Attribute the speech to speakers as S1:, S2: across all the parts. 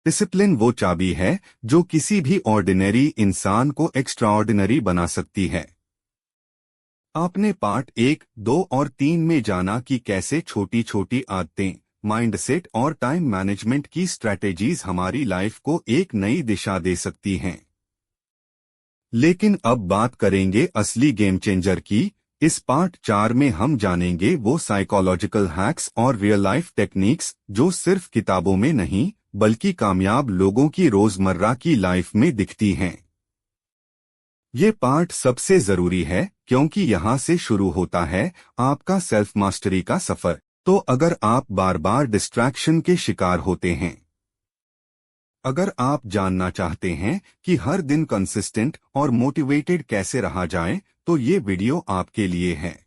S1: Discipline वो चाबी है जो किसी भी ऑर्डिनरी इंसान को एक्स्ट्राऑर्डिनरी बना सकती है। आपने पार्ट 1, 2 और 3 में जाना कि कैसे छोटी छोटी आदतें, माइंडसेट और टाइम मैनेजमेंट की स्ट्रैटेजीज हमारी लाइफ को एक नई दिशा दे सकती हैं। लेकिन अब बात करेंगे असली गेम चेंजर की। इस पार्ट 4 में हम जानेंगे वो साइकोलॉजिकल हैक्स और रियल लाइफ टेक्निक्स जो सिर्फ किताबों में नहीं बल्कि कामयाब लोगों की रोजमर्रा की लाइफ में दिखती हैं। ये पार्ट सबसे जरूरी है क्योंकि यहाँ से शुरू होता है आपका सेल्फ मास्टरी का सफर। तो अगर आप बार बार डिस्ट्रैक्शन के शिकार होते हैं, अगर आप जानना चाहते हैं कि हर दिन कंसिस्टेंट और मोटिवेटेड कैसे रहा जाए, तो ये वीडियो आपके लिए है।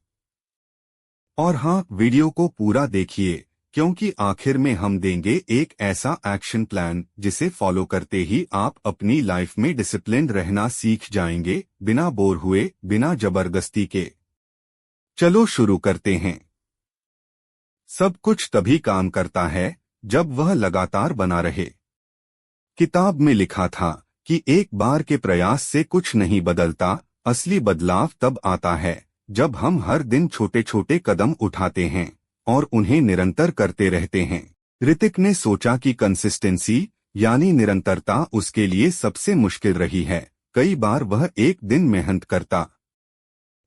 S1: और हाँ, वीडियो को पूरा देखिए क्योंकि आखिर में हम देंगे एक ऐसा एक्शन प्लान जिसे फॉलो करते ही आप अपनी लाइफ में डिसिप्लिन्ड रहना सीख जाएंगे, बिना बोर हुए, बिना जबरदस्ती के। चलो शुरू करते हैं। सब कुछ तभी काम करता है जब वह लगातार बना रहे। किताब में लिखा था कि एक बार के प्रयास से कुछ नहीं बदलता, असली बदलाव तब आता है जब हम हर दिन छोटे छोटे कदम उठाते हैं और उन्हें निरंतर करते रहते हैं। ऋतिक ने सोचा कि कंसिस्टेंसी यानी निरंतरता उसके लिए सबसे मुश्किल रही है। कई बार वह एक दिन मेहनत करता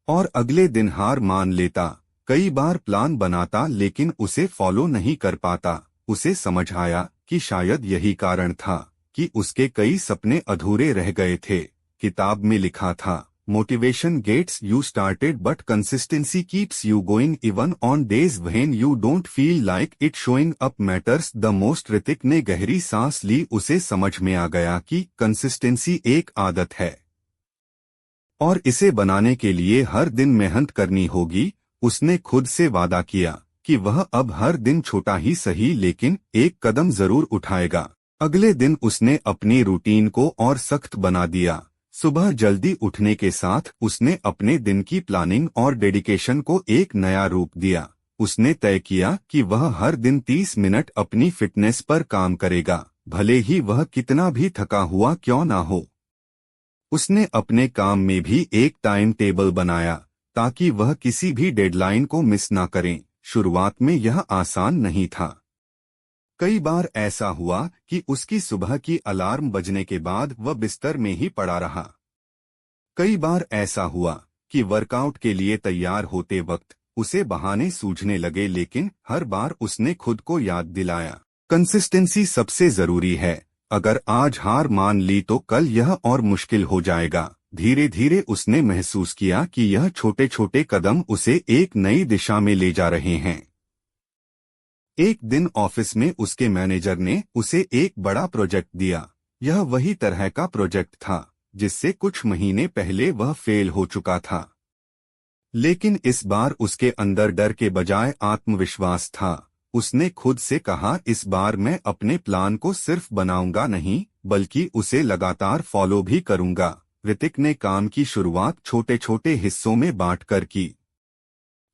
S1: और अगले दिन हार मान लेता। कई बार प्लान बनाता लेकिन उसे फॉलो नहीं कर पाता। उसे समझ आया कि शायद यही कारण था कि उसके कई सपने अधूरे रह गए थे। किताब में लिखा था, motivation gets you started but consistency keeps you going even on days when you don't feel like it showing up matters the most. Hrithik ने गहरी सांस ली। उसे समझ में आ गया कि कंसिस्टेंसी एक आदत है और इसे बनाने के लिए हर दिन मेहनत करनी होगी। उसने खुद से वादा किया कि वह अब हर दिन छोटा ही सही लेकिन एक कदम जरूर उठाएगा। अगले दिन उसने अपनी रूटीन को और सख्त बना दिया। सुबह जल्दी उठने के साथ उसने अपने दिन की प्लानिंग और डेडिकेशन को एक नया रूप दिया। उसने तय किया कि वह हर दिन 30 मिनट अपनी फिटनेस पर काम करेगा, भले ही वह कितना भी थका हुआ क्यों ना हो। उसने अपने काम में भी एक टाइम टेबल बनाया ताकि वह किसी भी डेडलाइन को मिस ना करें। शुरुआत में यह आसान नहीं था। कई बार ऐसा हुआ कि उसकी सुबह की अलार्म बजने के बाद वह बिस्तर में ही पड़ा रहा। कई बार ऐसा हुआ कि वर्कआउट के लिए तैयार होते वक्त उसे बहाने सूझने लगे, लेकिन हर बार उसने खुद को याद दिलाया, कंसिस्टेंसी सबसे जरूरी है। अगर आज हार मान ली तो कल यह और मुश्किल हो जाएगा। धीरे धीरे उसने महसूस किया कि यह छोटे छोटे कदम उसे एक नई दिशा में ले जा रहे हैं। एक दिन ऑफिस में उसके मैनेजर ने उसे एक बड़ा प्रोजेक्ट दिया। यह वही तरह का प्रोजेक्ट था जिससे कुछ महीने पहले वह फेल हो चुका था, लेकिन इस बार उसके अंदर डर के बजाय आत्मविश्वास था। उसने खुद से कहा, इस बार मैं अपने प्लान को सिर्फ बनाऊंगा नहीं बल्कि उसे लगातार फॉलो भी करूंगा। ऋतिक ने काम की शुरुआत छोटे छोटे हिस्सों में बांटकर की।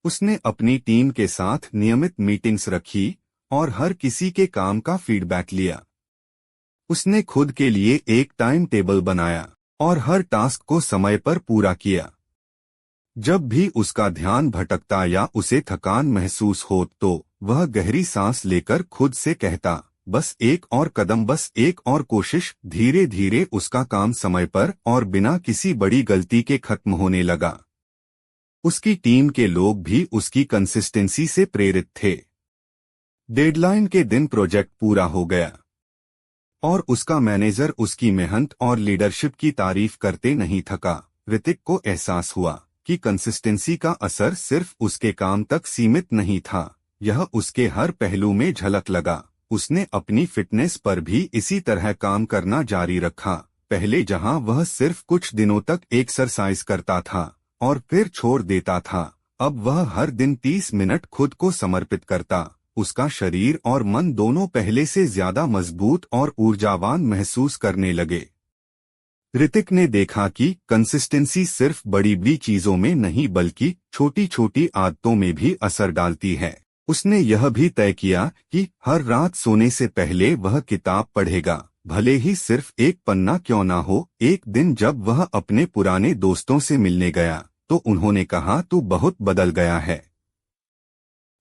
S1: उसने अपनी टीम के साथ नियमित मीटिंग्स रखी और हर किसी के काम का फीडबैक लिया। उसने खुद के लिए एक टाइम टेबल बनाया और हर टास्क को समय पर पूरा किया। जब भी उसका ध्यान भटकता या उसे थकान महसूस हो तो वह गहरी सांस लेकर खुद से कहता, बस एक और कदम, बस एक और कोशिश। धीरे धीरे उसका काम समय पर और बिना किसी बड़ी गलती के खत्म होने लगा। उसकी टीम के लोग भी उसकी कंसिस्टेंसी से प्रेरित थे। डेडलाइन के दिन प्रोजेक्ट पूरा हो गया और उसका मैनेजर उसकी मेहनत और लीडरशिप की तारीफ करते नहीं थका। ऋतिक को एहसास हुआ कि कंसिस्टेंसी का असर सिर्फ उसके काम तक सीमित नहीं था, यह उसके हर पहलू में झलक लगा। उसने अपनी फिटनेस पर भी इसी तरह काम करना जारी रखा। पहले जहां वह सिर्फ कुछ दिनों तक एक्सरसाइज करता था और फिर छोड़ देता था, अब वह हर दिन 30 मिनट खुद को समर्पित करता। उसका शरीर और मन दोनों पहले से ज्यादा मजबूत और ऊर्जावान महसूस करने लगे। ऋतिक ने देखा कि कंसिस्टेंसी सिर्फ बड़ी बड़ी चीजों में नहीं बल्कि छोटी छोटी आदतों में भी असर डालती है। उसने यह भी तय किया कि हर रात सोने से पहले वह किताब पढ़ेगा, भले ही सिर्फ एक पन्ना क्यों ना हो। एक दिन जब वह अपने पुराने दोस्तों से मिलने गया तो उन्होंने कहा, तू बहुत बदल गया है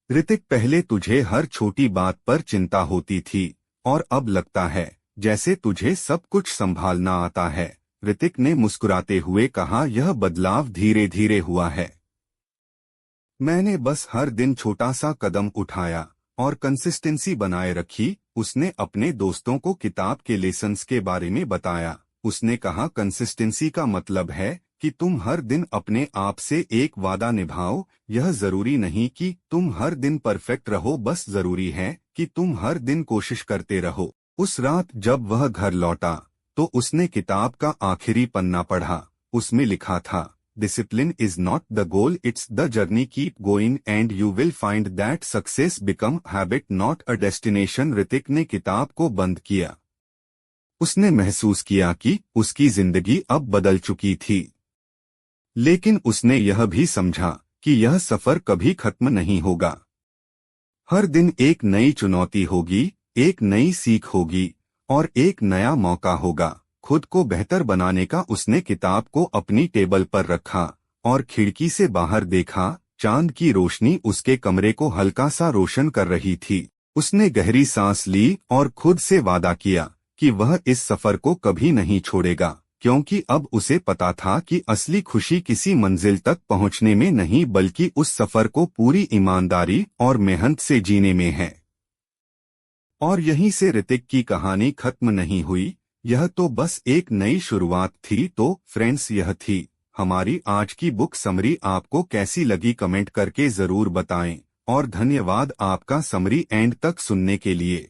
S1: ऋतिक, पहले तुझे हर छोटी बात पर चिंता होती थी और अब लगता है जैसे तुझे सब कुछ संभालना आता है। ऋतिक ने मुस्कुराते हुए कहा, यह बदलाव धीरे धीरे हुआ है। मैंने बस हर दिन छोटा सा कदम उठाया और कंसिस्टेंसी बनाए रखी। उसने अपने दोस्तों को किताब के लेसन्स के बारे में बताया। उसने कहा, कंसिस्टेंसी का मतलब है कि तुम हर दिन अपने आप से एक वादा निभाओ। यह जरूरी नहीं कि तुम हर दिन परफेक्ट रहो, बस जरूरी है कि तुम हर दिन कोशिश करते रहो। उस रात जब वह घर लौटा तो उसने किताब का आखिरी पन्ना पढ़ा। उसमें लिखा था, Discipline is not the goal, it's the journey. Keep going and you will find that success become habit, not a destination. Hrithik ने किताब को बंद किया। उसने महसूस किया कि उसकी जिंदगी अब बदल चुकी थी, लेकिन उसने यह भी समझा कि यह सफर कभी खत्म नहीं होगा। हर दिन एक नई चुनौती होगी, एक नई सीख होगी और एक नया मौका होगा खुद को बेहतर बनाने का। उसने किताब को अपनी टेबल पर रखा और खिड़की से बाहर देखा। चांद की रोशनी उसके कमरे को हल्का सा रोशन कर रही थी। उसने गहरी सांस ली और खुद से वादा किया कि वह इस सफर को कभी नहीं छोड़ेगा, क्योंकि अब उसे पता था कि असली खुशी किसी मंजिल तक पहुंचने में नहीं, बल्कि उस सफर को पूरी ईमानदारी और मेहनत से जीने में है। और यहीं से ऋतिक की कहानी खत्म नहीं हुई, यह तो बस एक नई शुरुआत थी। तो फ्रेंड्स, यह थी हमारी आज की बुक समरी। आपको कैसी लगी कमेंट करके जरूर बताएं और धन्यवाद आपका समरी एंड तक सुनने के लिए।